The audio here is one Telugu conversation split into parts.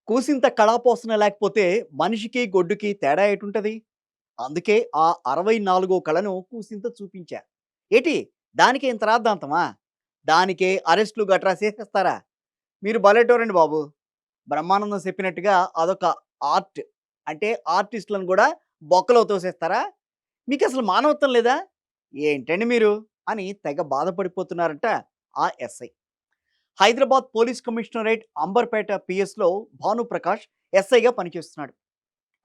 కూసింత కళాపోసన లేకపోతే మనిషికి, గొడ్డుకి తేడా ఏటుంటది? అందుకే ఆ 64 కళను కూసింత చూపించా. ఏటి దానికే ఇంత రాద్ధాంతమా? దానికే అరెస్ట్‌లు గట్రా చేసేస్తారా? మీరు భలేటోరండి బాబు. బ్రహ్మానందం చెప్పినట్టుగా అదొక ఆర్ట్. అంటే ఆర్టిస్ట్‌లను గూడా బొక్కలో తోసేస్తారా? మీకసలు మానవత్వం లేదా? ఏంటండి మీరు? అని తెగ బాధపడిపోతున్నారంట ఆ SI. Hyderabad police commissionerate Amberpet పిఎస్‌లో భానుప్రకాష్ ఎస్ఐగా పనిచేస్తున్నాడు.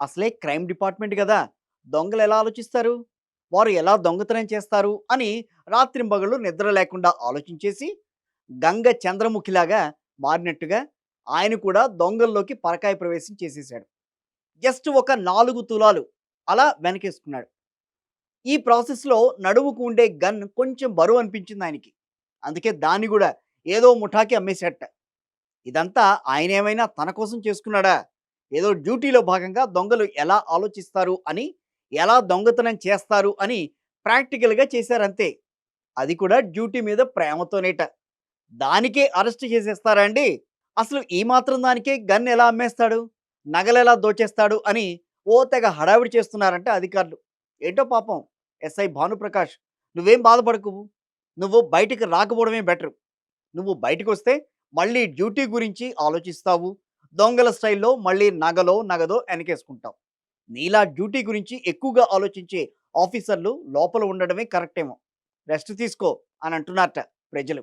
అసలే క్రైమ్ డిపార్ట్మెంట్ గదా! దొంగలు ఎలా ఆలోచిస్తారు? వారు ఎలా దొంగతనం చేస్తారు? అని రాత్రింబగళ్ళు నిద్ర లేకుండా ఆలోచించేసి, గంగ చంద్రముఖిలాగా మారినట్టుగా ఆయన కూడా దొంగల్లోకి పరకాయ ప్రవేశం చేసేసాడు. జస్ట్ ఒక 4 తులాలు అలా వెనకేసుకున్నాడు. ఈ ప్రాసెస్‌లో నడుముకు ఉండే గన్ కొంచెం బరువు అనిపించింది ఆయనకి. అందుకే దాన్ని గూడా ఏదో ముఠాకి అమ్మేసాడట. ఇదంతా ఆయనేమైనా తన కోసం చేసుకున్నాడా? ఏదో డ్యూటీలో భాగంగా దొంగలు ఎలా ఆలోచిస్తారు అని, ఎలా దొంగతనం చేస్తారు అని ప్రాక్టికల్‌గా చేశారంతే. అది కూడా డ్యూటీ మీద ప్రేమతోనేట. దానికే అరెస్ట్ చేసేస్తారా అండి? అసలు ఈ మాత్రం దానికే గన్ ఎలా అమ్మేస్తాడు? నగలెలా దోచేస్తాడు అని ఓ తెగ హడావిడి చేస్తున్నారంట అధికారులు. ఏంటో పాపం ఎస్ఐ భానుప్రకాష్ నువ్వేం బాధపడకు. నువ్వు బయటికి రాకపోవడమే బెటరు. నువ్వు బయటకొస్తే మళ్ళీ డ్యూటీ గురించి ఆలోచిస్తావు. దొంగల స్టైల్‌లో మళ్ళీ నగదో ఎనకేసుకుంటావు. నీలా డ్యూటీ గురించి ఎక్కువగా ఆలోచించే ఆఫీసర్‌లు లోపల ఉండడమే కరెక్టేమో. రెస్ట్ తీసుకో అని అంటున్నారట ప్రజలు.